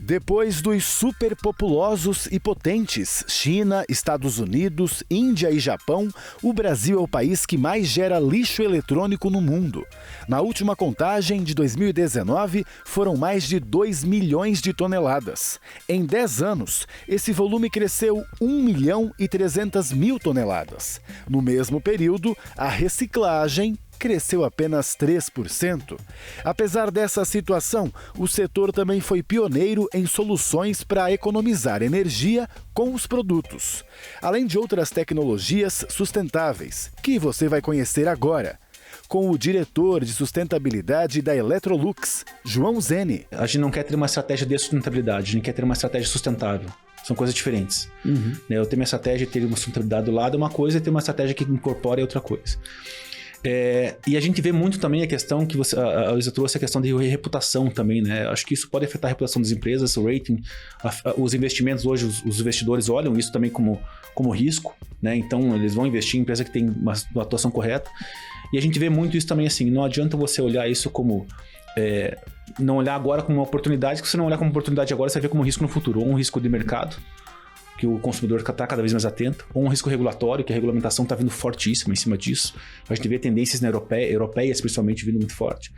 Depois dos superpopulosos e potentes China, Estados Unidos, Índia e Japão, o Brasil é o país que mais gera lixo eletrônico no mundo. Na última contagem de 2019, foram mais de 2 milhões de toneladas. Em 10 anos, esse volume cresceu 1 milhão e 300 mil toneladas. No mesmo período, a reciclagem cresceu apenas 3%. Apesar dessa situação, o setor também foi pioneiro em soluções para economizar energia com os produtos, além de outras tecnologias sustentáveis, que você vai conhecer agora, com o diretor de sustentabilidade da Electrolux, João Zeni. A gente não quer ter uma estratégia de sustentabilidade, a gente quer ter uma estratégia sustentável. São coisas diferentes. Eu ter uma estratégia de ter uma sustentabilidade do lado é uma coisa, e ter uma estratégia que incorpora é outra coisa. E a gente vê muito também a questão que a Luísa trouxe, a questão de reputação também, né? Acho que isso pode afetar a reputação das empresas, o rating, os investimentos hoje, os investidores olham isso também como risco, né? Então eles vão investir em empresa que tem uma atuação correta. E a gente vê muito isso também assim, não adianta você olhar isso como... não olhar agora como uma oportunidade, que você não olhar como oportunidade agora, você vai ver como risco no futuro, ou um risco de mercado, que o consumidor está cada vez mais atento, ou um risco regulatório, que a regulamentação está vindo fortíssima em cima disso. A gente vê tendências europeias principalmente vindo muito forte.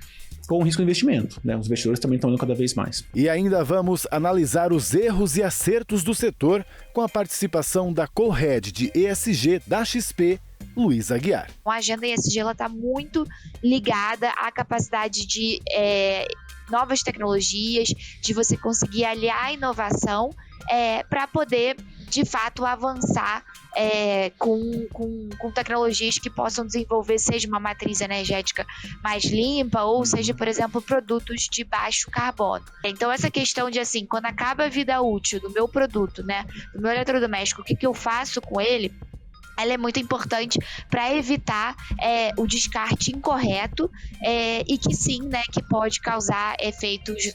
Ou um risco de investimento, né? Os investidores também estão olhando cada vez mais. E ainda vamos analisar os erros e acertos do setor com a participação da Co-Head de ESG da XP, Luísa Aguiar. A agenda ESG está muito ligada à capacidade de novas tecnologias, de você conseguir aliar a inovação para poder, de fato, avançar com tecnologias que possam desenvolver, seja uma matriz energética mais limpa, ou seja, por exemplo, produtos de baixo carbono. Então, essa questão de, assim, quando acaba a vida útil do meu produto, né, do meu eletrodoméstico, o que eu faço com ele, ela é muito importante para evitar o descarte incorreto e que sim, né, que pode causar efeitos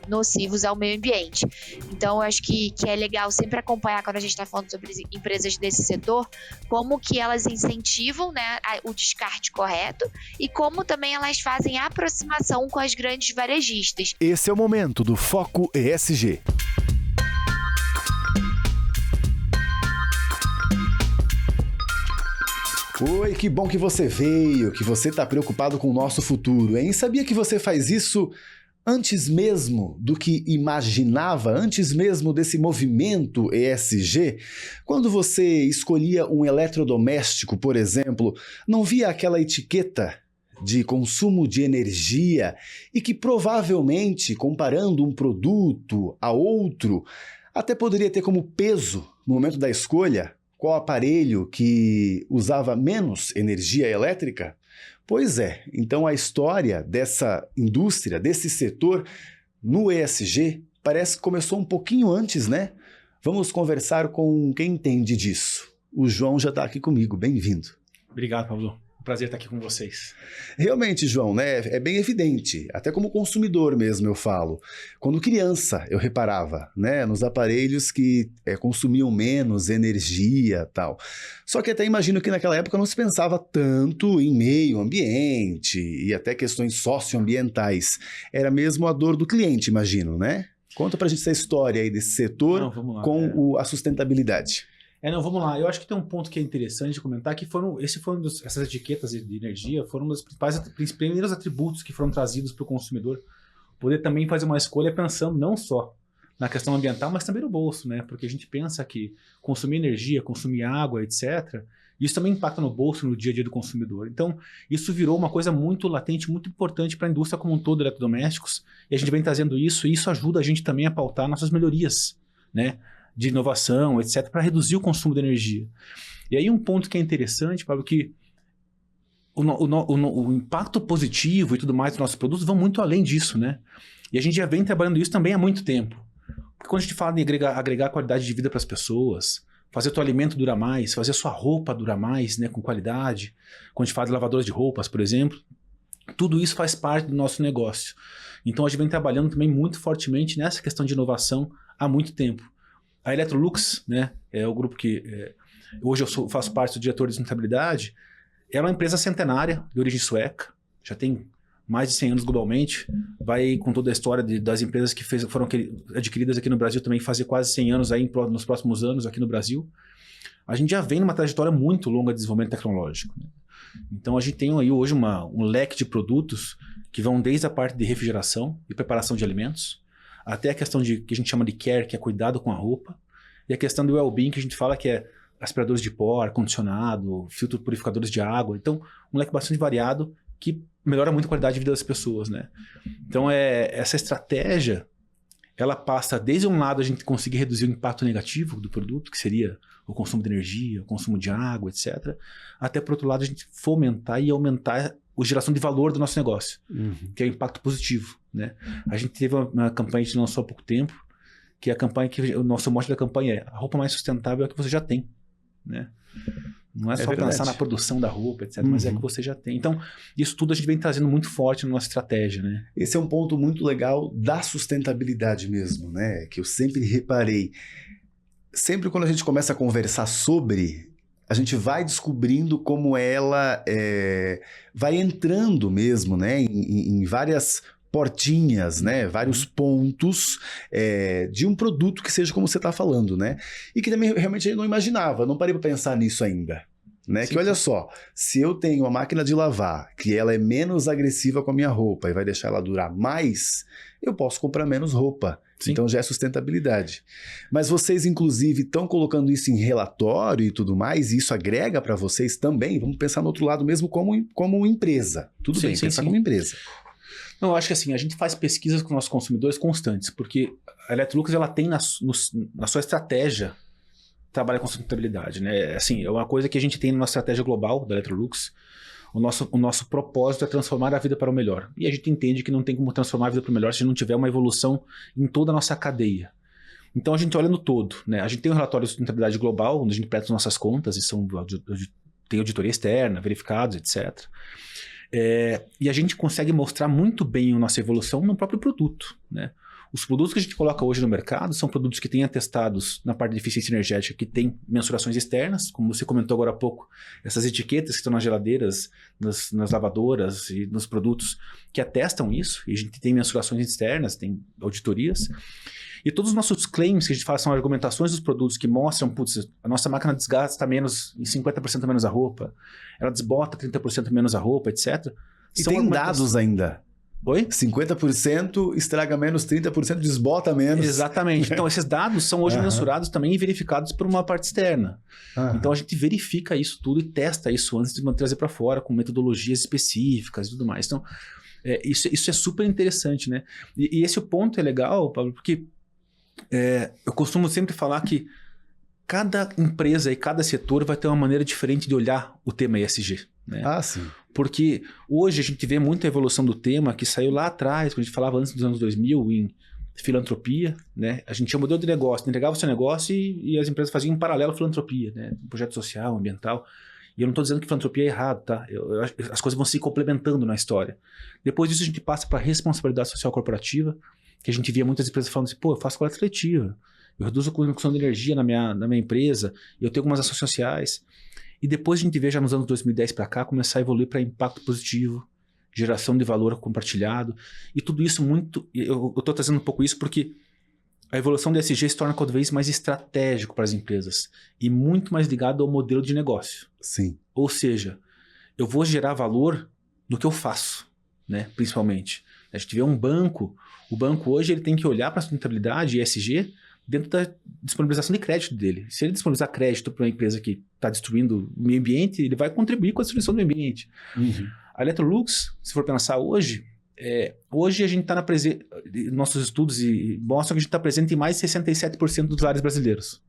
nocivos ao meio ambiente. Então, eu acho que é legal sempre acompanhar, quando a gente está falando sobre empresas desse setor, como que elas incentivam, né, o descarte correto e como também elas fazem a aproximação com as grandes varejistas. Esse é o momento do Foco ESG. Oi, que bom que você veio, que você está preocupado com o nosso futuro, hein? Sabia que você faz isso antes mesmo do que imaginava, antes mesmo desse movimento ESG? Quando você escolhia um eletrodoméstico, por exemplo, não via aquela etiqueta de consumo de energia e que provavelmente, comparando um produto a outro, até poderia ter como peso, no momento da escolha, qual aparelho que usava menos energia elétrica? Pois é, então a história dessa indústria, desse setor no ESG, parece que começou um pouquinho antes, né? Vamos conversar com quem entende disso. O João já está aqui comigo, bem-vindo. Obrigado, Pablo. Prazer estar aqui com vocês. Realmente, João, né? É bem evidente, até como consumidor mesmo eu falo. Quando criança eu reparava, né, nos aparelhos que consumiam menos energia, tal. Só que até imagino que naquela época não se pensava tanto em meio ambiente e até questões socioambientais. Era mesmo a dor do cliente, imagino, né? Conta pra gente essa história aí desse setor com a sustentabilidade. Vamos lá. Eu acho que tem um ponto que é interessante de comentar, que essas etiquetas de energia foram um dos primeiros atributos que foram trazidos para o consumidor poder também fazer uma escolha pensando não só na questão ambiental, mas também no bolso, né? Porque a gente pensa que consumir energia, consumir água, etc., isso também impacta no bolso, no dia a dia do consumidor. Então, isso virou uma coisa muito latente, muito importante para a indústria como um todo de eletrodomésticos, e a gente vem trazendo isso, e isso ajuda a gente também a pautar nossas melhorias, né, de inovação, etc., para reduzir o consumo de energia. E aí um ponto que é interessante, Pablo, que o impacto positivo e tudo mais dos nossos produtos vão muito além disso, né? E a gente já vem trabalhando isso também há muito tempo. Porque quando a gente fala de agregar qualidade de vida para as pessoas, fazer o teu alimento durar mais, fazer a sua roupa durar mais, né, com qualidade, quando a gente fala de lavadoras de roupas, por exemplo, tudo isso faz parte do nosso negócio. Então a gente vem trabalhando também muito fortemente nessa questão de inovação há muito tempo. A Electrolux, né, é o grupo que hoje eu faço parte do diretor de sustentabilidade. Ela é uma empresa centenária, de origem sueca, já tem mais de 100 anos globalmente, vai com toda a história das empresas que foram adquiridas aqui no Brasil também fazer quase 100 anos aí nos próximos anos aqui no Brasil. A gente já vem numa trajetória muito longa de desenvolvimento tecnológico, né? Então a gente tem aí hoje um leque de produtos que vão desde a parte de refrigeração e preparação de alimentos, até a questão que a gente chama de care, que é cuidado com a roupa, e a questão do well-being, que a gente fala que é aspiradores de pó, ar-condicionado, filtro purificadores de água. Então, um leque bastante variado que melhora muito a qualidade de vida das pessoas, né? Então, essa estratégia, ela passa desde um lado a gente conseguir reduzir o impacto negativo do produto, que seria o consumo de energia, o consumo de água, etc. Até, por outro lado, a gente fomentar e aumentar a geração de valor do nosso negócio, que é o impacto positivo, né? A gente teve uma campanha que a gente lançou há pouco tempo, que é a campanha o nosso mote da campanha é a roupa mais sustentável é a que você já tem, né? Não é só pensar na produção da roupa, etc., mas é que você já tem. Então, isso tudo a gente vem trazendo muito forte na nossa estratégia, né? Esse é um ponto muito legal da sustentabilidade mesmo, né? Que eu sempre reparei. Sempre quando a gente começa a conversar sobre, a gente vai descobrindo como ela vai entrando mesmo, né? Em várias portinhas, né? Vários pontos de um produto que seja como você está falando, né? E que também realmente eu não imaginava, não parei para pensar nisso ainda, né? Sim, que olha só, se eu tenho uma máquina de lavar que ela é menos agressiva com a minha roupa e vai deixar ela durar mais, eu posso comprar menos roupa. Sim. Então já é sustentabilidade. Mas vocês, inclusive, estão colocando isso em relatório e tudo mais, e isso agrega para vocês também? Vamos pensar no outro lado mesmo como empresa. Tudo bem, pensar como empresa. Não, eu acho que assim, a gente faz pesquisas com nossos consumidores constantes, porque a Electrolux, ela tem na sua estratégia, trabalha com sustentabilidade, né? Assim, é uma coisa que a gente tem na nossa estratégia global da Electrolux. O nosso propósito é transformar a vida para o melhor. E a gente entende que não tem como transformar a vida para o melhor se a gente não tiver uma evolução em toda a nossa cadeia. Então a gente olha no todo, né? A gente tem um relatório de sustentabilidade global, onde a gente presta nossas contas, e tem auditoria externa, verificados, etc. E a gente consegue mostrar muito bem a nossa evolução no próprio produto, né? Os produtos que a gente coloca hoje no mercado são produtos que têm atestados na parte de eficiência energética, que tem mensurações externas, como você comentou agora há pouco, essas etiquetas que estão nas geladeiras, nas lavadoras e nos produtos que atestam isso, e a gente tem mensurações externas, tem auditorias. E todos os nossos claims que a gente faz são argumentações dos produtos que mostram, putz, a nossa máquina desgasta em 50% menos a roupa, ela desbota 30% menos a roupa, etc. E tem dados ainda. Oi? 50% estraga menos, 30% desbota menos. Exatamente. Então, esses dados são hoje mensurados também e verificados por uma parte externa. Então, a gente verifica isso tudo e testa isso antes de trazer para fora, com metodologias específicas e tudo mais. Então, isso é super interessante, né? E esse ponto é legal, Pablo, porque eu costumo sempre falar que cada empresa e cada setor vai ter uma maneira diferente de olhar o tema ESG, né? Sim. Porque hoje a gente vê muita evolução do tema que saiu lá atrás, quando a gente falava antes dos anos 2000, em filantropia, né? A gente tinha um modelo de negócio, entregava o seu negócio e as empresas faziam em paralelo filantropia, né? Um projeto social, ambiental. E eu não estou dizendo que filantropia é errado, tá? As coisas vão se complementando na história. Depois disso a gente passa para a responsabilidade social corporativa, que a gente via muitas empresas falando assim, eu faço coleta seletiva, eu reduzo a consumo de energia na minha empresa, eu tenho algumas ações sociais. E depois a gente vê já nos anos 2010 para cá começar a evoluir para impacto positivo, geração de valor compartilhado. E tudo isso eu estou trazendo um pouco isso porque a evolução do ESG se torna cada vez mais estratégico para as empresas e muito mais ligado ao modelo de negócio. Sim. Ou seja, eu vou gerar valor no que eu faço, né? Principalmente. A gente vê um banco, o banco hoje ele tem que olhar para a sustentabilidade e ESG dentro da disponibilização de crédito dele. Se ele disponibilizar crédito para uma empresa que está destruindo o meio ambiente, ele vai contribuir com a destruição do meio ambiente. A Electrolux, se for pensar hoje a gente está nossos estudos mostram que a gente está presente em mais de 67% dos lares brasileiros.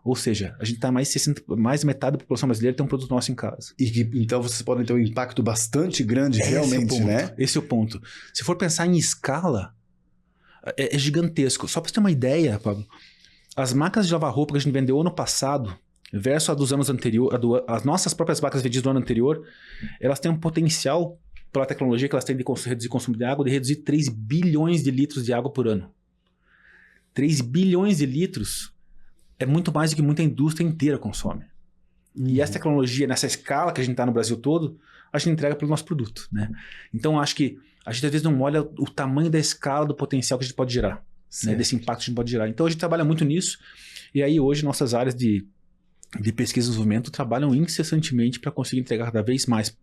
Ou seja, a gente está mais de metade da população brasileira tem um produto nosso em casa. Então vocês podem ter um impacto bastante grande realmente, né? Esse é o ponto. Se for pensar em escala, é gigantesco. Só para você ter uma ideia, Pablo, as máquinas de lavar roupa que a gente vendeu ano passado versus a dos anos anteriores, as nossas próprias máquinas vendidas do ano anterior, elas têm um potencial, pela tecnologia que elas têm de reduzir consumo de água, de reduzir 3 bilhões de litros de água por ano. 3 bilhões de litros é muito mais do que muita indústria inteira consome. E essa tecnologia, nessa escala que a gente está no Brasil todo, a gente entrega pelo nosso produto, né? Então, acho que a gente às vezes não olha o tamanho da escala do potencial que a gente pode gerar, né? Desse impacto que a gente pode gerar. Então, a gente trabalha muito nisso. E aí, hoje, nossas áreas de pesquisa e desenvolvimento trabalham incessantemente para conseguir entregar cada vez mais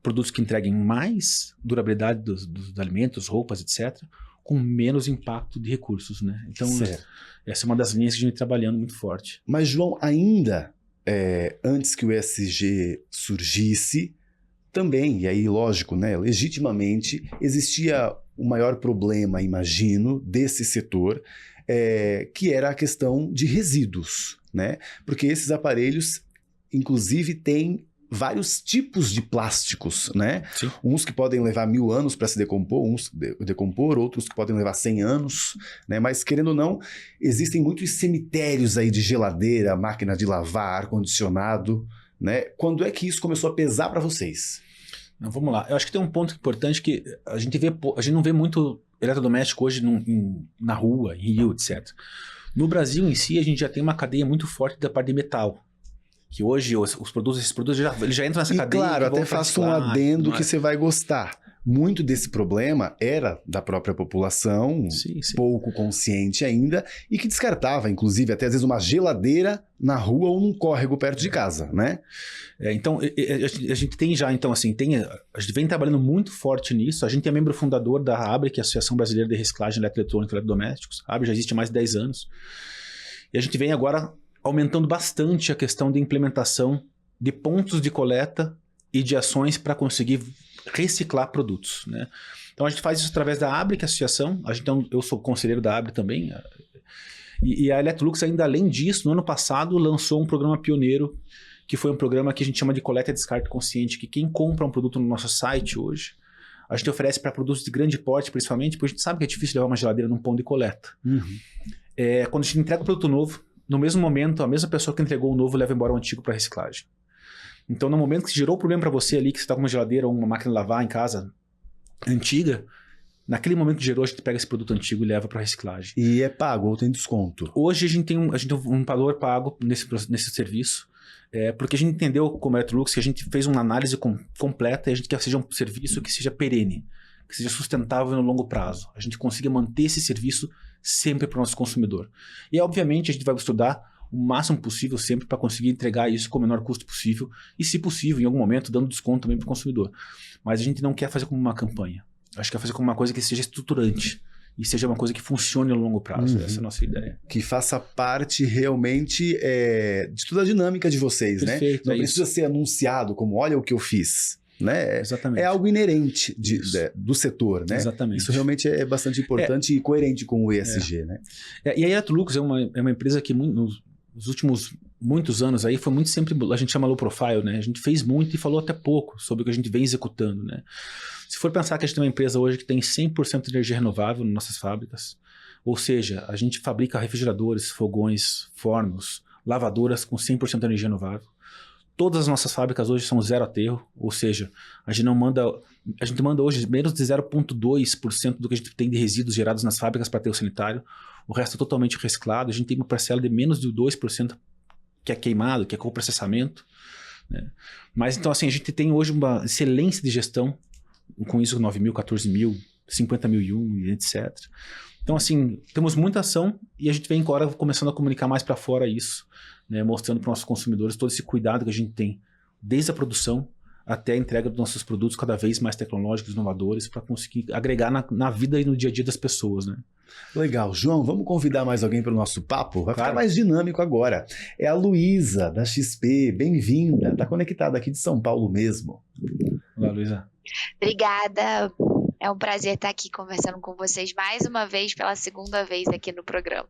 produtos que entreguem mais durabilidade dos alimentos, roupas, etc., com menos impacto de recursos, né? Então, essa é uma das linhas que a gente vem trabalhando muito forte. Mas, João, ainda antes que o ESG surgisse, também, e aí, lógico, né, legitimamente, existia o maior problema, imagino, desse setor, que era a questão de resíduos, né? Porque esses aparelhos, inclusive, têm vários tipos de plásticos, né? Sim. Uns que podem levar 1000 anos para se decompor, outros que podem levar 100 anos, né? Mas, querendo ou não, existem muitos cemitérios aí de geladeira, máquina de lavar, ar-condicionado, né? Quando é que isso começou a pesar para vocês? Não, vamos lá. Eu acho que tem um ponto importante que a gente não vê muito eletrodoméstico hoje na rua, em rio, etc. No Brasil em si, a gente já tem uma cadeia muito forte da parte de metal. Que hoje esses produtos eles já entram nessa cadeia. Claro, até faço um adendo que você vai gostar. Muito desse problema era da própria população, pouco consciente ainda, e que descartava, inclusive, até às vezes uma geladeira na rua ou num córrego perto de casa, né? Então, a gente tem já, então, assim, a gente vem trabalhando muito forte nisso. A gente é membro fundador da ABRE, que é a Associação Brasileira de Reciclagem Eletroeletrônica e Eletrodomésticos. A ABRE já existe há mais de 10 anos. E a gente vem agora aumentando bastante a questão de implementação de pontos de coleta e de ações para conseguir reciclar produtos, né? Então a gente faz isso através da ABRE, que é a associação. Eu sou conselheiro da ABRE também. E a Electrolux, ainda além disso, no ano passado lançou um programa pioneiro, que foi um programa que a gente chama de coleta e descarte consciente, que quem compra um produto no nosso site hoje, a gente oferece para produtos de grande porte, principalmente, porque a gente sabe que é difícil levar uma geladeira num ponto de coleta. Quando a gente entrega o produto novo, no mesmo momento, a mesma pessoa que entregou o novo leva embora o antigo para reciclagem. Então, no momento que gerou o problema para você ali, que você está com uma geladeira ou uma máquina de lavar em casa antiga, naquele momento que gerou, a gente pega esse produto antigo e leva para reciclagem. E é pago ou tem desconto? Hoje a gente tem um valor pago nesse serviço, porque a gente entendeu como Electrolux que a gente fez uma análise completa e a gente quer que seja um serviço que seja perene, que seja sustentável no longo prazo. A gente consiga manter esse serviço sempre para o nosso consumidor. E, obviamente, a gente vai estudar o máximo possível sempre para conseguir entregar isso com o menor custo possível e, se possível, em algum momento, dando desconto também para o consumidor. Mas a gente não quer fazer como uma campanha. Acho que quer fazer como uma coisa que seja estruturante e seja uma coisa que funcione no longo prazo. Essa é a nossa ideia. Que faça parte realmente de toda a dinâmica de vocês, Perfeito, né? Não precisa ser anunciado como, olha o que eu fiz. Né? Exatamente. É algo inerente do setor, né? Exatamente. Isso realmente é bastante importante e coerente com o ESG, né? E a Electrolux é uma empresa que nos últimos muitos anos aí foi muito sempre, a gente chama low profile, né? A gente fez muito e falou até pouco sobre o que a gente vem executando, né? Se for pensar que a gente tem uma empresa hoje que tem 100% de energia renovável nas nossas fábricas, ou seja, a gente fabrica refrigeradores, fogões, fornos, lavadoras com 100% de energia renovável. Todas as nossas fábricas hoje são zero aterro, ou seja, a gente manda hoje menos de 0,2% do que a gente tem de resíduos gerados nas fábricas para aterro sanitário. O resto é totalmente reciclado. A gente tem uma parcela de menos de 2% que é queimado, que é coprocessamento, né? Mas então assim, a gente tem hoje uma excelência de gestão com ISO 9000, 14000, 50001, etc. Então assim, temos muita ação e a gente vem agora começando a comunicar mais para fora isso, né, mostrando para os nossos consumidores todo esse cuidado que a gente tem, desde a produção até a entrega dos nossos produtos cada vez mais tecnológicos, inovadores, para conseguir agregar na vida e no dia a dia das pessoas, né? Legal. João, vamos convidar mais alguém para o nosso papo? Vai Claro. ficar mais dinâmico agora. É a Luísa, da XP. Bem-vinda. Está conectada aqui de São Paulo mesmo. Olá, Luísa. Obrigada. É um prazer estar aqui conversando com vocês mais uma vez, pela segunda vez aqui no programa.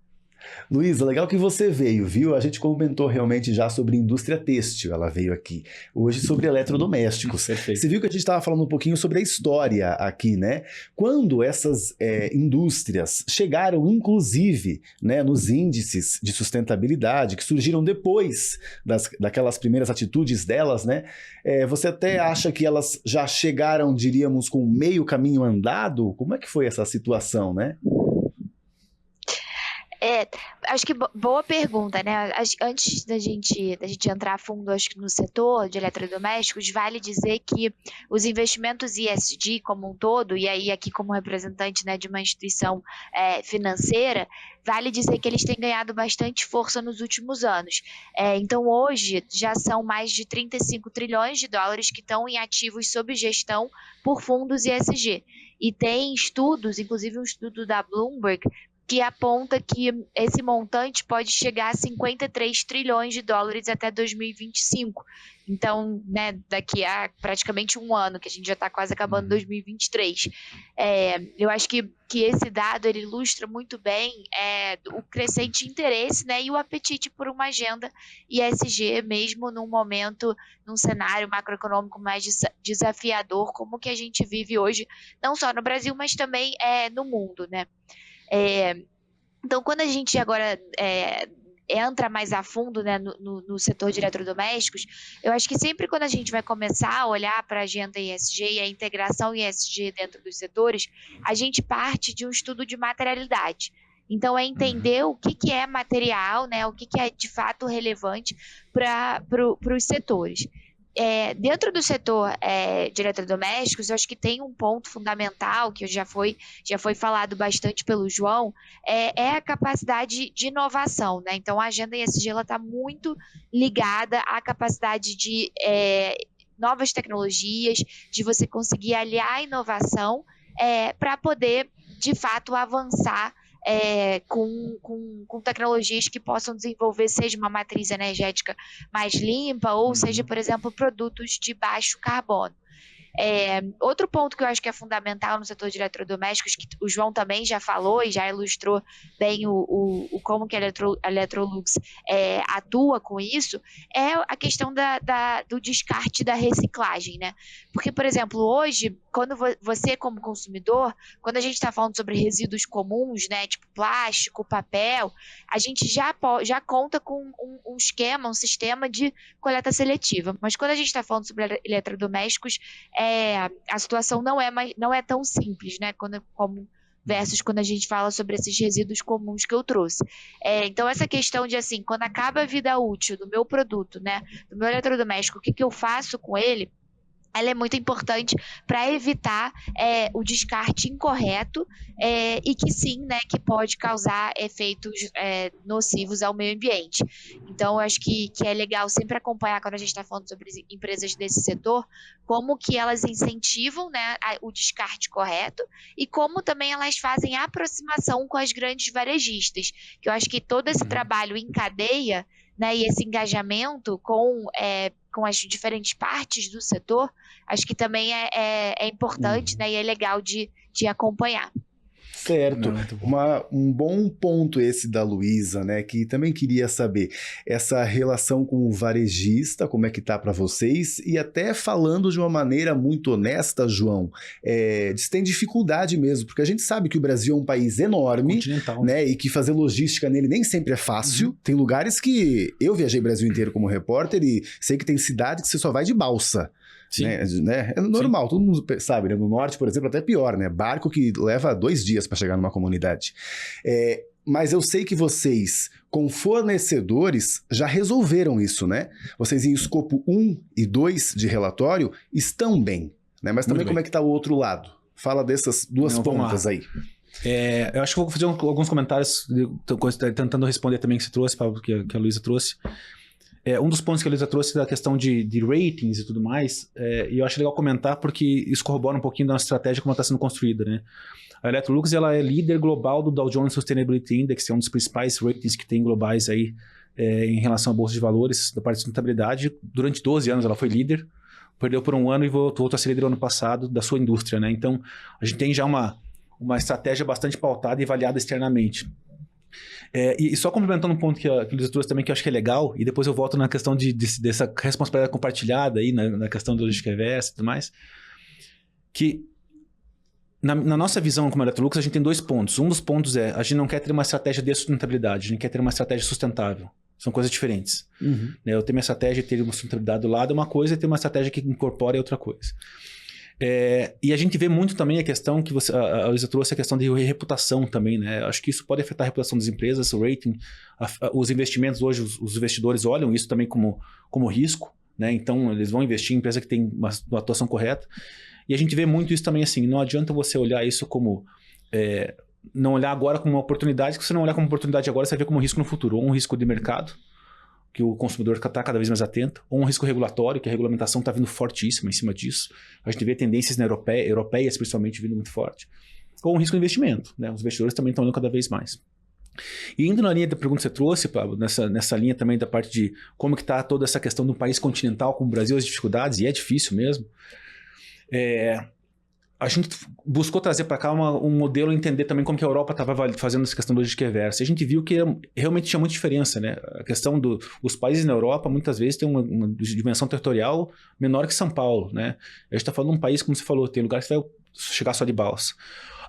Luísa, legal que você veio, viu? A gente comentou realmente já sobre indústria têxtil, ela veio aqui. Hoje sobre eletrodomésticos. Perfeito. Você viu que a gente estava falando um pouquinho sobre a história aqui, né? Quando essas indústrias chegaram, inclusive, né, nos índices de sustentabilidade que surgiram depois daquelas primeiras atitudes delas, né? Você até acha que elas já chegaram, diríamos, com meio caminho andado? Como é que foi essa situação, né? Acho que boa pergunta, né? Antes da gente entrar a fundo, acho que no setor de eletrodomésticos, vale dizer que os investimentos ESG como um todo, e aí aqui como representante, né, de uma instituição financeira, vale dizer que eles têm ganhado bastante força nos últimos anos. Então hoje já são mais de 35 trilhões de dólares que estão em ativos sob gestão por fundos ESG. E tem estudos, inclusive um estudo da Bloomberg, que aponta que esse montante pode chegar a 53 trilhões de dólares até 2025. Então, né, daqui a praticamente um ano, que a gente já está quase acabando 2023. Eu acho que esse dado ele ilustra muito bem o crescente interesse, né, e o apetite por uma agenda ESG, mesmo num momento, num cenário macroeconômico mais desafiador, como que a gente vive hoje, não só no Brasil, mas também no mundo, né? Então, quando a gente agora entra mais a fundo, né, no setor de eletrodomésticos, eu acho que sempre quando a gente vai começar a olhar para a agenda ESG e a integração ESG dentro dos setores, a gente parte de um estudo de materialidade. Então, é entender o que é material, né, o que é de fato relevante para os setores. Dentro do setor de eletrodomésticos, eu acho que tem um ponto fundamental que já foi falado bastante pelo João, é a capacidade de inovação, né? Então, a agenda ESG está muito ligada à capacidade de novas tecnologias, de você conseguir aliar a inovação para poder, de fato, avançar com tecnologias que possam desenvolver, seja uma matriz energética mais limpa, ou seja, por exemplo, produtos de baixo carbono. Outro ponto que eu acho que é fundamental no setor de eletrodomésticos, que o João também já falou e já ilustrou bem o como que a Electrolux atua com isso, é a questão do descarte da reciclagem, né? Porque, por exemplo, hoje, quando você como consumidor, quando a gente está falando sobre resíduos comuns, né, tipo plástico, papel, a gente já conta com um esquema, um sistema de coleta seletiva. Mas quando a gente está falando sobre eletrodomésticos, a situação não é tão simples, né? Versus quando a gente fala sobre esses resíduos comuns que eu trouxe. Então, essa questão de, assim, quando acaba a vida útil do meu produto, né, do meu eletrodoméstico, o que eu faço com ele, ela é muito importante para evitar o descarte incorreto e que sim, né, que pode causar efeitos nocivos ao meio ambiente. Então, eu acho que é legal sempre acompanhar quando a gente está falando sobre empresas desse setor, como que elas incentivam, né, o descarte correto e como também elas fazem a aproximação com as grandes varejistas, que eu acho que todo esse trabalho em cadeia, né, e esse engajamento com as diferentes partes do setor, acho que também é importante, né, e é legal de acompanhar. Certo. Um bom ponto esse da Luísa, né, que também queria saber essa relação com o varejista, como é que tá para vocês, e até falando de uma maneira muito honesta, João, tem dificuldade mesmo, porque a gente sabe que o Brasil é um país enorme, continental, né, e que fazer logística nele nem sempre é fácil. Tem lugares que eu viajei o Brasil inteiro como repórter e sei que tem cidade que você só vai de balsa. Sim. Né? É normal, todo mundo sabe, né? No norte, por exemplo, até pior, né? Barco que leva 2 dias para chegar numa comunidade. Mas eu sei que vocês, com fornecedores, já resolveram isso, né? Vocês em escopo 1 e 2 de relatório estão bem, né? Mas também como é que está o outro lado? Fala dessas duas pontas aí. Eu acho que eu vou fazer alguns comentários tentando responder também que você trouxe, que a Luísa trouxe. Um dos pontos que a Luísa trouxe da questão de ratings e tudo mais, e eu acho legal comentar porque isso corrobora um pouquinho da nossa estratégia como ela está sendo construída, né? A Electrolux ela é líder global do Dow Jones Sustainability Index, que é um dos principais ratings que tem globais aí em relação à Bolsa de Valores, da parte de sustentabilidade. Durante 12 anos ela foi líder, perdeu por um ano e voltou a ser líder no ano passado da sua indústria, né? Então, a gente tem já uma estratégia bastante pautada e avaliada externamente. E só complementando um ponto que a Luísa trouxe também, que eu acho que é legal, e depois eu volto na questão dessa responsabilidade compartilhada aí, na questão do logística reversa e tudo mais, que na nossa visão como Electrolux, a gente tem 2 pontos. Um dos pontos a gente não quer ter uma estratégia de sustentabilidade, a gente quer ter uma estratégia sustentável. São coisas diferentes. Eu ter minha estratégia e ter uma sustentabilidade do lado é uma coisa, e ter uma estratégia que incorpora é outra coisa. E a gente vê muito também a questão que a Luísa trouxe, a questão de reputação também, né? Acho que isso pode afetar a reputação das empresas, o rating, os investimentos hoje, os investidores olham isso também como risco, né? Então, eles vão investir em empresa que tem uma atuação correta. E a gente vê muito isso também assim, não adianta você olhar isso como... não olhar agora como uma oportunidade, que se você não olhar como oportunidade agora, você vai ver como risco no futuro, ou um risco de mercado, que o consumidor está cada vez mais atento, ou um risco regulatório, que a regulamentação está vindo fortíssima em cima disso. A gente vê tendências europeias, principalmente, vindo muito forte. Ou um risco de investimento, né? Os investidores também estão olhando cada vez mais. E indo na linha da pergunta que você trouxe, Pablo, nessa linha também da parte de como que está toda essa questão de um país continental como o Brasil, as dificuldades, e é difícil mesmo, a gente buscou trazer para cá um modelo, entender também como que a Europa estava fazendo essa questão do logística reversa. E a gente viu que realmente tinha muita diferença, né? A questão os países na Europa, muitas vezes, têm uma dimensão territorial menor que São Paulo, né? A gente está falando de um país, como você falou, tem lugares que vai chegar só de balsa.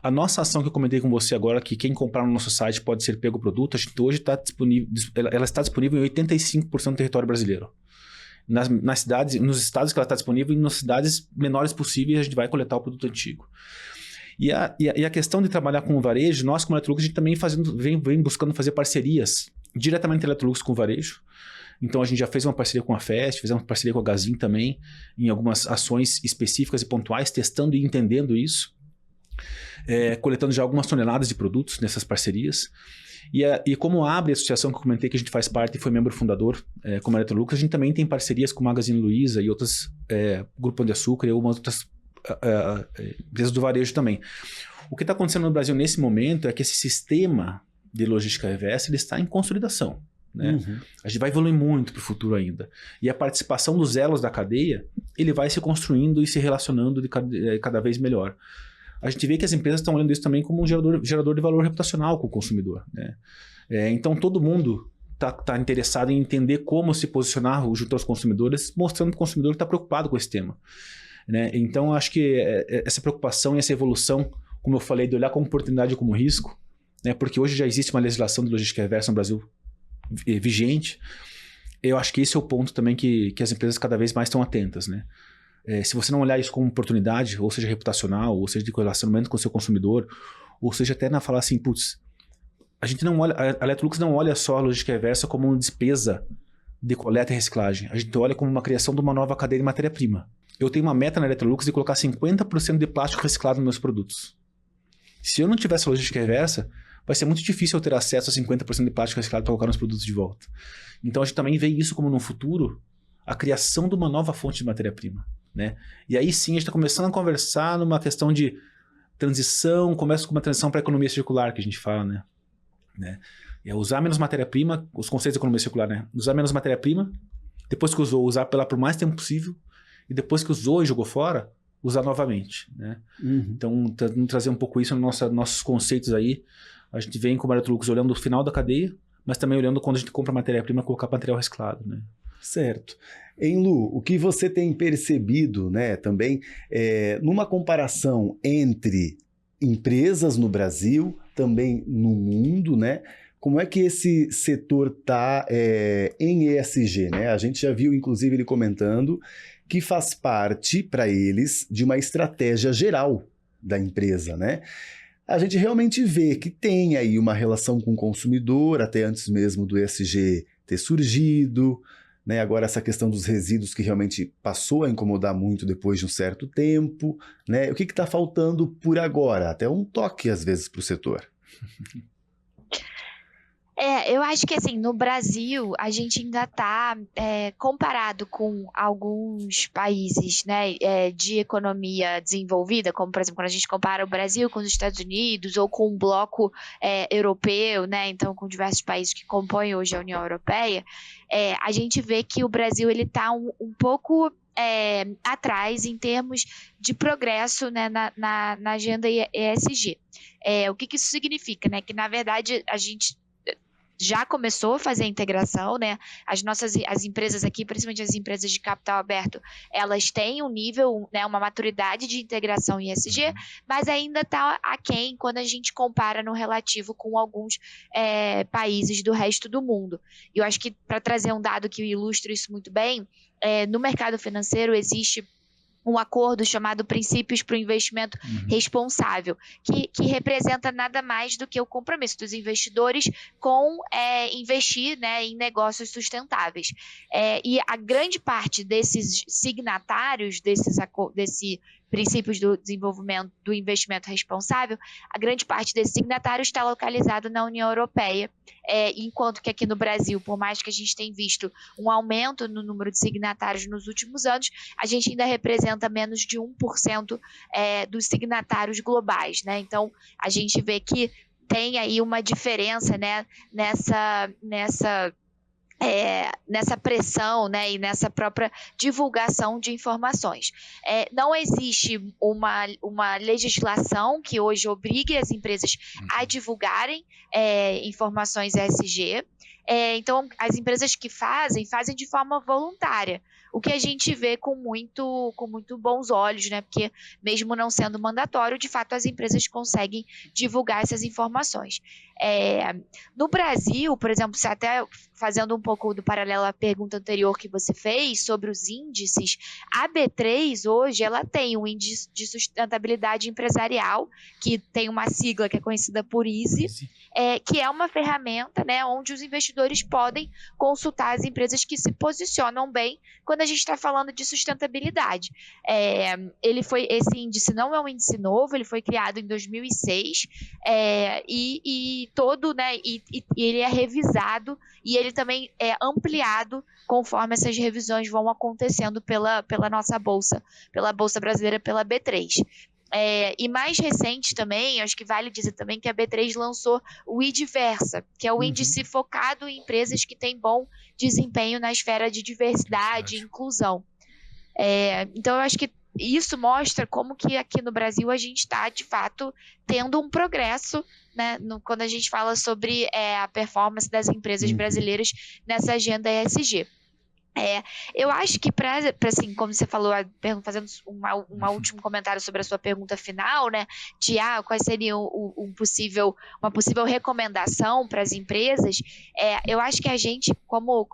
A nossa ação que eu comentei com você agora, que quem comprar no nosso site pode ser pego o produto, a gente hoje está disponível, ela está disponível em 85% do território brasileiro. Nas cidades, nos estados que ela está disponível e nas cidades menores possíveis a gente vai coletar o produto antigo. E a questão de trabalhar com o varejo, nós como Electrolux, a gente também vem buscando fazer parcerias diretamente Electrolux com o varejo. Então a gente já fez uma parceria com a Fest, fizemos uma parceria com a Gazin também, em algumas ações específicas e pontuais, testando e entendendo isso. Coletando já algumas toneladas de produtos nessas parcerias. E como abre a associação que eu comentei que a gente faz parte e foi membro fundador, como a Electrolux, a gente também tem parcerias com o Magazine Luiza e outras, Grupo Pão de Açúcar e algumas outras empresas do varejo também. O que está acontecendo no Brasil nesse momento é que esse sistema de logística reversa ele está em consolidação. Né? Uhum. A gente vai evoluir muito para o futuro ainda. E a participação dos elos da cadeia, ele vai se construindo e se relacionando cada vez melhor. A gente vê que as empresas estão olhando isso também como um gerador de valor reputacional com o consumidor. Né? Então, todo mundo está interessado em entender como se posicionar junto aos consumidores, mostrando para o consumidor que está preocupado com esse tema. Né? Então, acho que essa preocupação e essa evolução, como eu falei, de olhar como oportunidade e como risco, né? Porque hoje já existe uma legislação de logística reversa no Brasil vigente, eu acho que esse é o ponto também que as empresas cada vez mais estão atentas, né? Se você não olhar isso como oportunidade, ou seja relacional, ou seja de relacionamento com o seu consumidor, ou seja até falar assim, putz, a Electrolux não olha só a logística reversa como uma despesa de coleta e reciclagem, a gente olha como uma criação de uma nova cadeia de matéria-prima. Eu tenho uma meta na Electrolux de colocar 50% de plástico reciclado nos meus produtos. Se eu não tivesse logística reversa, vai ser muito difícil eu ter acesso a 50% de plástico reciclado para colocar nos produtos de volta. Então a gente também vê isso como no futuro, a criação de uma nova fonte de matéria-prima. Né? E aí sim a gente está começando a conversar numa questão de transição, começa com uma transição para a economia circular que a gente fala, né? Usar menos matéria-prima, os conceitos de economia circular, né? Usar menos matéria-prima, depois que usou, usar por mais tempo possível, e depois que usou e jogou fora, usar novamente, né? Uhum. Então, vamos trazer um pouco isso nos nossos conceitos aí. A gente vem como Electrolux olhando o final da cadeia, mas também olhando quando a gente compra matéria-prima, colocar material reciclado, né? Certo. Lu, o que você tem percebido, né, também, numa comparação entre empresas no Brasil, também no mundo, né, como é que esse setor está em ESG, né? A gente já viu, inclusive, ele comentando que faz parte, para eles, de uma estratégia geral da empresa, né? A gente realmente vê que tem aí uma relação com o consumidor, até antes mesmo do ESG ter surgido, né? Agora essa questão dos resíduos que realmente passou a incomodar muito depois de um certo tempo, né? O que está faltando por agora? Até um toque, às vezes, para o setor. Eu acho que assim, no Brasil, a gente ainda está, comparado com alguns países, né, de economia desenvolvida, como, por exemplo, quando a gente compara o Brasil com os Estados Unidos ou com o bloco europeu, né, então com diversos países que compõem hoje a União Europeia, a gente vê que o Brasil está um pouco atrás em termos de progresso, né, na agenda ESG. O que isso significa? Né? Que, na verdade, a gente já começou a fazer a integração, né? As empresas aqui, principalmente as empresas de capital aberto, elas têm um nível, né, uma maturidade de integração em ESG, mas ainda está aquém quando a gente compara no relativo com alguns países do resto do mundo. E eu acho que, para trazer um dado que ilustra isso muito bem, no mercado financeiro existe um acordo chamado Princípios para o Investimento Responsável, que representa nada mais do que o compromisso dos investidores com investir, né, em negócios sustentáveis. E a grande parte desses signatários desse princípios do desenvolvimento do investimento responsável, a grande parte desses signatários está localizado na União Europeia, enquanto que aqui no Brasil, por mais que a gente tenha visto um aumento no número de signatários nos últimos anos, a gente ainda representa menos de 1% dos signatários globais, né? Então, a gente vê que tem aí uma diferença, né, nessa pressão, né, e nessa própria divulgação de informações. Não existe uma legislação que hoje obrigue as empresas a divulgarem informações ESG. Então, as empresas que fazem de forma voluntária, o que a gente vê com muito bons olhos, né? Porque mesmo não sendo mandatório, de fato as empresas conseguem divulgar essas informações. No Brasil, por exemplo, se até fazendo um pouco do paralelo à pergunta anterior que você fez sobre os índices, a B3 hoje ela tem um índice de sustentabilidade empresarial, que tem uma sigla que é conhecida por ISE, que é uma ferramenta, né, onde os investidores podem consultar as empresas que se posicionam bem quando a gente está falando de sustentabilidade. Esse índice não é um índice novo, ele foi criado em 2006 e ele é revisado e ele também é ampliado conforme essas revisões vão acontecendo pela nossa bolsa, pela Bolsa Brasileira, pela B3. E mais recente também, acho que vale dizer também que a B3 lançou o IDiversa, que é o índice focado em empresas que têm bom desempenho na esfera de diversidade e inclusão. Então, eu acho que isso mostra como que aqui no Brasil a gente está, de fato, tendo um progresso, né, quando a gente fala sobre a performance das empresas brasileiras nessa agenda ESG. Eu acho que assim, como você falou, fazendo um último comentário sobre a sua pergunta final, né, de quais seriam uma possível recomendação para as empresas, eu acho que a gente, como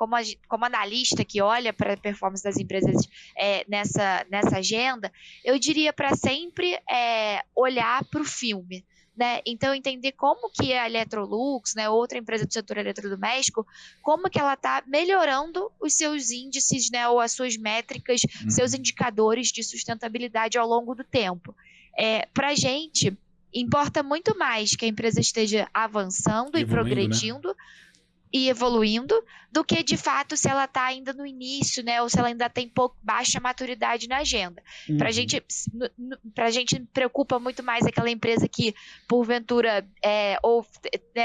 analista que olha para a performance das empresas nessa agenda, eu diria para sempre olhar para o filme. Né? Então, entender como que a Electrolux, né, outra empresa do setor eletrodoméstico, como que ela está melhorando os seus índices, né, ou as suas métricas, seus indicadores de sustentabilidade ao longo do tempo. Para a gente, importa muito mais que a empresa esteja avançando e progredindo, né? E evoluindo, do que de fato se ela está ainda no início, né, ou se ela ainda tem baixa maturidade na agenda. Pra gente preocupa muito mais aquela empresa que porventura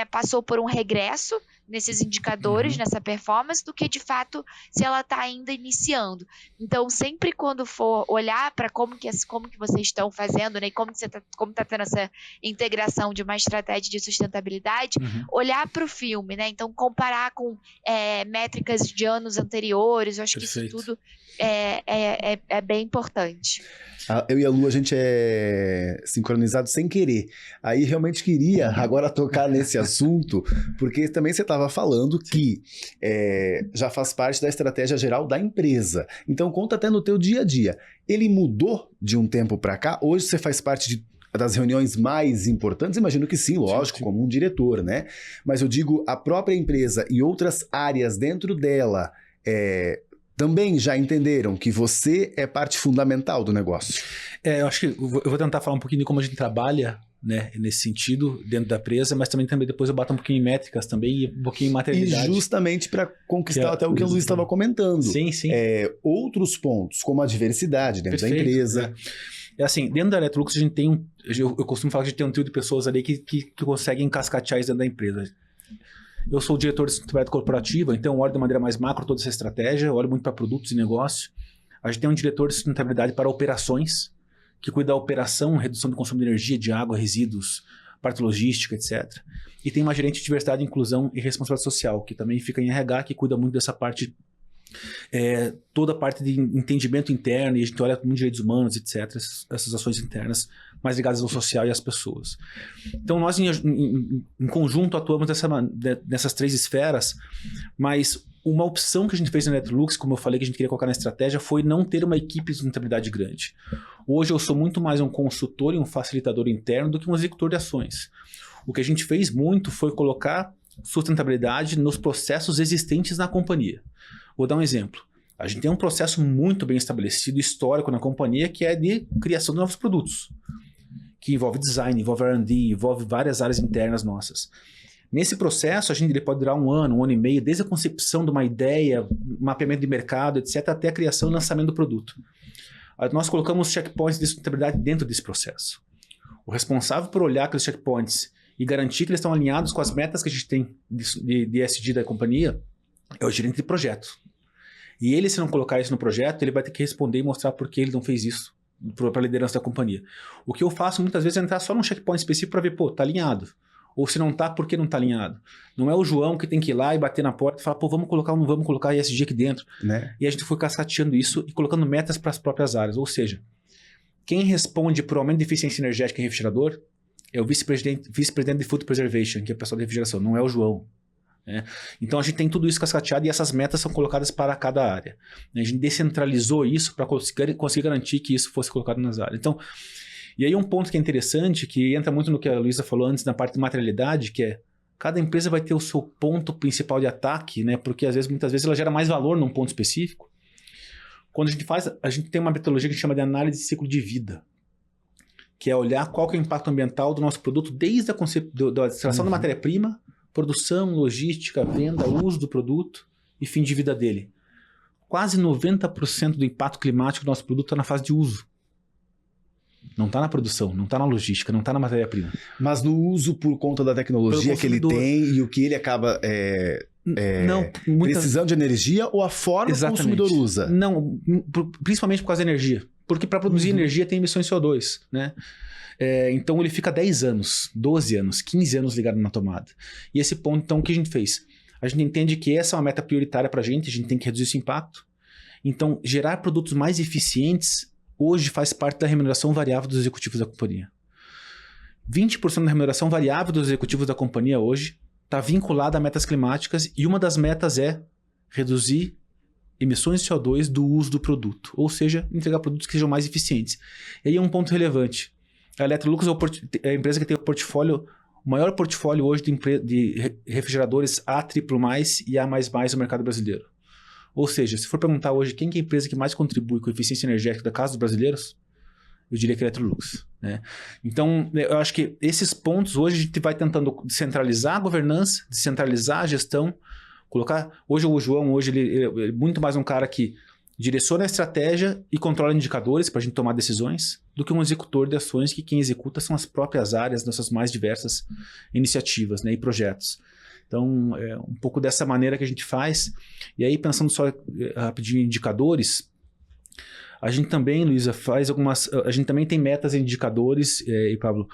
passou por um regresso nesses indicadores, nessa performance, do que de fato se ela está ainda iniciando. Então, sempre quando for olhar para como que vocês estão fazendo, né, e como está tendo essa integração de uma estratégia de sustentabilidade, olhar para o filme, né? Então, comparar com métricas de anos anteriores, eu acho que isso tudo é bem importante. Eu e a Lu, a gente é sincronizado sem querer. Aí realmente queria agora tocar nesse assunto, porque também você estava falando que já faz parte da estratégia geral da empresa. Então conta até no teu dia a dia. Ele mudou de um tempo para cá? Hoje você faz parte das reuniões mais importantes? Imagino que sim, lógico, sim. Como um diretor, né? Mas eu digo, a própria empresa e outras áreas dentro dela também já entenderam que você é parte fundamental do negócio? Eu acho que eu vou tentar falar um pouquinho de como a gente trabalha, né, nesse sentido, dentro da empresa, mas também depois eu bato um pouquinho em métricas também e um pouquinho em materialidade. E justamente para conquistar até o que o Luiz estava comentando. Sim, sim. Outros pontos, como a diversidade dentro da empresa. Assim, dentro da Electrolux a gente tem eu costumo falar que a gente tem um trio de pessoas ali que conseguem cascatear isso dentro da empresa. Eu sou o diretor de sustentabilidade corporativa, então eu olho de maneira mais macro toda essa estratégia, eu olho muito para produtos e negócio. A gente tem um diretor de sustentabilidade para operações, que cuida da operação, redução do consumo de energia, de água, resíduos, parte logística, etc. E tem uma gerente de diversidade, inclusão e responsabilidade social, que também fica em RH, que cuida muito dessa parte, toda a parte de entendimento interno, e a gente olha com direitos humanos, etc., essas ações internas mais ligadas ao social e às pessoas. Então nós em conjunto atuamos nessas três esferas, mas uma opção que a gente fez na Electrolux, como eu falei que a gente queria colocar na estratégia, foi não ter uma equipe de sustentabilidade grande. Hoje eu sou muito mais um consultor e um facilitador interno do que um executor de ações. O que a gente fez muito foi colocar sustentabilidade nos processos existentes na companhia. Vou dar um exemplo. A gente tem um processo muito bem estabelecido, histórico na companhia, que é de criação de novos produtos, que envolve design, envolve R&D, envolve várias áreas internas nossas. Nesse processo, ele pode durar um ano e meio, desde a concepção de uma ideia, mapeamento de mercado, etc., até a criação e lançamento do produto. Nós colocamos checkpoints de sustentabilidade dentro desse processo. O responsável por olhar aqueles checkpoints e garantir que eles estão alinhados com as metas que a gente tem de ESG da companhia é o gerente de projeto. E ele, se não colocar isso no projeto, ele vai ter que responder e mostrar por que ele não fez isso para a liderança da companhia. O que eu faço muitas vezes é entrar só num checkpoint específico para ver, tá alinhado. Ou se não tá, por que não tá alinhado? Não é o João que tem que ir lá e bater na porta e falar, vamos colocar ou não vamos colocar ESG aqui dentro. Né? E a gente foi cascateando isso e colocando metas para as próprias áreas. Ou seja, quem responde por aumento de eficiência energética em refrigerador é o vice-presidente de Food Preservation, que é o pessoal da refrigeração, não é o João. Né? Então a gente tem tudo isso cascateado e essas metas são colocadas para cada área. A gente descentralizou isso para conseguir garantir que isso fosse colocado nas áreas. Então, e aí um ponto que é interessante, que entra muito no que a Luísa falou antes, na parte de materialidade, que é cada empresa vai ter o seu ponto principal de ataque, né? Porque muitas vezes ela gera mais valor num ponto específico. Quando a gente tem uma metodologia que a gente chama de análise de ciclo de vida, que é olhar qual que é o impacto ambiental do nosso produto desde a da extração da matéria-prima, produção, logística, venda, uso do produto e fim de vida dele. Quase 90% do impacto climático do nosso produto está na fase de uso. Não está na produção, não está na logística, não está na matéria-prima. Mas no uso por conta da tecnologia que ele tem e o que ele acaba precisando de energia ou a forma que o consumidor usa? Não, principalmente por causa da energia. Porque para produzir energia tem emissões de CO2, né? Então ele fica 10 anos, 12 anos, 15 anos ligado na tomada. E esse ponto, então, o que a gente fez? A gente entende que essa é uma meta prioritária para a gente tem que reduzir esse impacto. Então, gerar produtos mais eficientes hoje faz parte da remuneração variável dos executivos da companhia. 20% da remuneração variável dos executivos da companhia hoje está vinculada a metas climáticas e uma das metas é reduzir emissões de CO2 do uso do produto, ou seja, entregar produtos que sejam mais eficientes. E aí é um ponto relevante. A Electrolux é a empresa que tem o maior portfólio hoje de refrigeradores A++ e A++ no mercado brasileiro. Ou seja, se for perguntar hoje quem que é a empresa que mais contribui com a eficiência energética da casa dos brasileiros, eu diria que é a Electrolux. Né? Então, eu acho que esses pontos, hoje a gente vai tentando descentralizar a governança, descentralizar a gestão, Hoje o João, ele é muito mais um cara que direciona a estratégia e controla indicadores para a gente tomar decisões, do que um executor de ações que quem executa são as próprias áreas dessas mais diversas iniciativas, né, e projetos. Então, é um pouco dessa maneira que a gente faz. E aí, pensando só rapidinho em indicadores, a gente também, Luísa, a gente também tem metas e indicadores, e Pablo,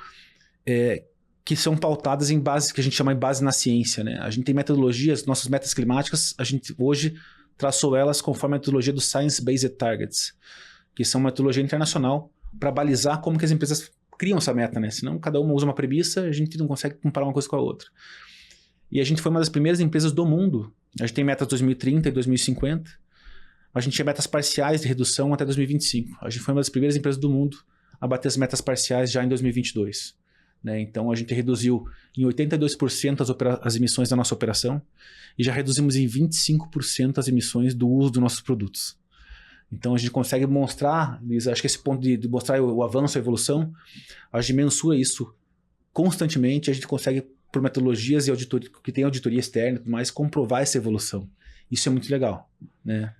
que são pautadas em base, que a gente chama de base na ciência, né? A gente tem metodologias, nossas metas climáticas, a gente hoje traçou elas conforme a metodologia dos Science Based Targets, que são uma metodologia internacional para balizar como que as empresas criam essa meta, né? Senão cada uma usa uma premissa, a gente não consegue comparar uma coisa com a outra. E a gente foi uma das primeiras empresas do mundo, a gente tem metas 2030 e 2050, a gente tinha metas parciais de redução até 2025. A gente foi uma das primeiras empresas do mundo a bater as metas parciais já em 2022. Né? Então a gente reduziu em 82% as emissões da nossa operação e já reduzimos em 25% as emissões do uso dos nossos produtos. Então a gente consegue mostrar, Luísa, acho que esse ponto de mostrar o avanço, a evolução, a gente mensura isso constantemente, a gente consegue, por metodologias e auditoria, que tem auditoria externa, mas comprovar essa evolução. Isso é muito legal, né?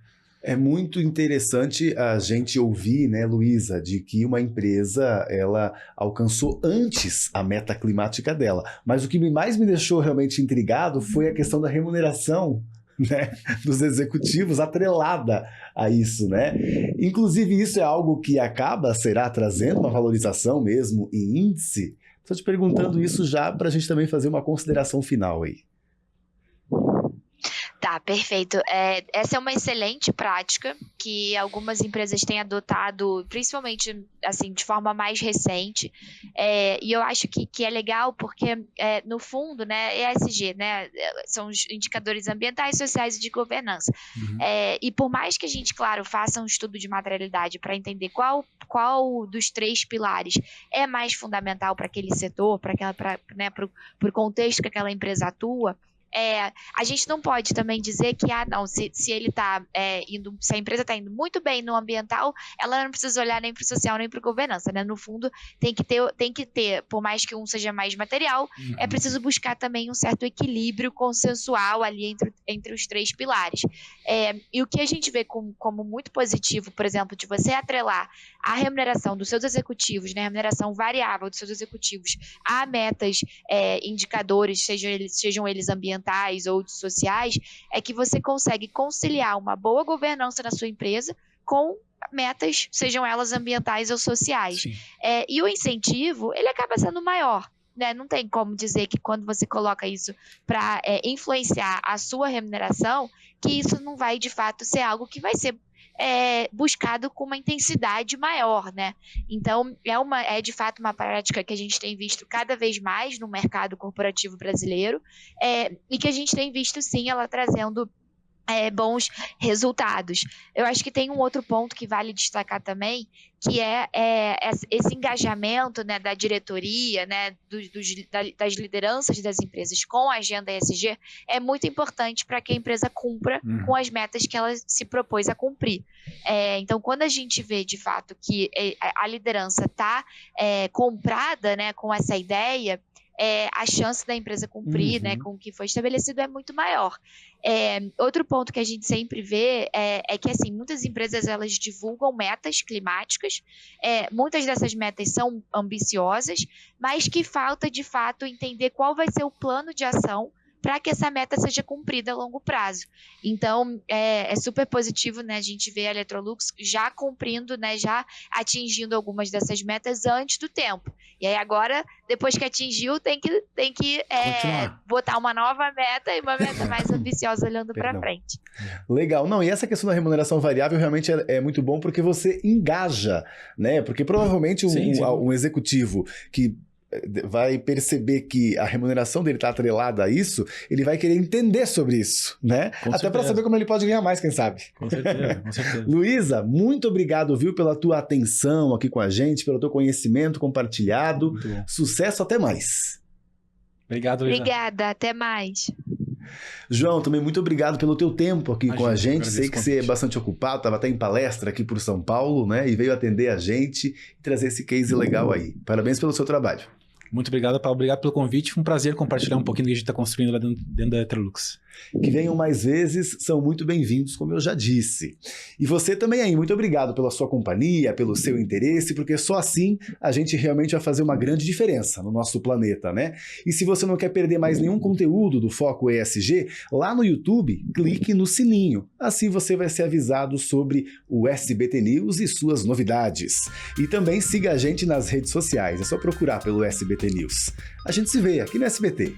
É muito interessante a gente ouvir, né, Luísa, de que uma empresa, ela alcançou antes a meta climática dela. Mas o que mais me deixou realmente intrigado foi a questão da remuneração, né, dos executivos atrelada a isso, né? Inclusive, isso é algo que será trazendo uma valorização mesmo em índice? Estou te perguntando isso já para a gente também fazer uma consideração final aí. Tá, perfeito. Essa é uma excelente prática que algumas empresas têm adotado, principalmente assim, de forma mais recente. E eu acho que é legal porque, no fundo, né, ESG, né, são os indicadores ambientais, sociais e de governança. E por mais que a gente, claro, faça um estudo de materialidade para entender qual dos 3 pilares é mais fundamental para aquele setor, para o contexto que aquela empresa atua, a gente não pode também dizer que, se ele tá se a empresa está indo muito bem no ambiental, ela não precisa olhar nem para o social nem para a governança, né? No fundo, tem que ter, por mais que um seja mais material, é preciso buscar também um certo equilíbrio consensual ali entre os 3 pilares. E o que a gente vê como muito positivo, por exemplo, de você atrelar a remuneração dos seus executivos, né, a remuneração variável dos seus executivos a metas, indicadores, sejam eles ambientais ou sociais, é que você consegue conciliar uma boa governança na sua empresa com metas, sejam elas ambientais ou sociais. E o incentivo, ele acaba sendo maior. Né? Não tem como dizer que quando você coloca isso para influenciar a sua remuneração, que isso não vai de fato ser algo que vai ser buscado com uma intensidade maior, né? Então, é de fato uma prática que a gente tem visto cada vez mais no mercado corporativo brasileiro, e que a gente tem visto, sim, ela trazendo bons resultados. Eu acho que tem um outro ponto que vale destacar também, que esse engajamento, né, da diretoria, né, das lideranças das empresas com a agenda ESG é muito importante para que a empresa cumpra com as metas que ela se propôs a cumprir. Então, quando a gente vê, de fato, que a liderança está comprada, né, com essa ideia, a chance da empresa cumprir, né, com o que foi estabelecido é muito maior. Outro ponto que a gente sempre vê é que, assim, muitas empresas, elas divulgam metas climáticas, muitas dessas metas são ambiciosas, mas que falta, de fato, entender qual vai ser o plano de ação para que essa meta seja cumprida a longo prazo. Então, é super positivo, né, a gente ver a Electrolux já cumprindo, né, já atingindo algumas dessas metas antes do tempo. E aí agora, depois que atingiu, tem que botar uma nova meta e uma meta mais ambiciosa olhando para frente. Legal. Não, e essa questão da remuneração variável realmente é muito bom porque você engaja, né? Porque provavelmente um executivo que vai perceber que a remuneração dele está atrelada a isso, ele vai querer entender sobre isso, né? Até para saber como ele pode ganhar mais, quem sabe. Com certeza, com certeza. Luísa, muito obrigado, viu, pela tua atenção aqui com a gente, pelo teu conhecimento compartilhado. Sucesso, até mais. Obrigado, Luísa. Obrigada, até mais. João, também muito obrigado pelo teu tempo aqui com a gente. Sei que você é bastante ocupado, estava até em palestra aqui por São Paulo, né? E veio atender a gente e trazer esse case legal aí. Parabéns pelo seu trabalho. Muito obrigado, Paulo. Obrigado pelo convite. Foi um prazer compartilhar um pouquinho do que a gente está construindo lá dentro da Electrolux. Que venham mais vezes, são muito bem-vindos, como eu já disse. E você também aí, muito obrigado pela sua companhia, pelo seu interesse, porque só assim a gente realmente vai fazer uma grande diferença no nosso planeta, né? E se você não quer perder mais nenhum conteúdo do Foco ESG, lá no YouTube, clique no sininho. Assim você vai ser avisado sobre o SBT News e suas novidades. E também siga a gente nas redes sociais, é só procurar pelo SBT News. A gente se vê aqui no SBT.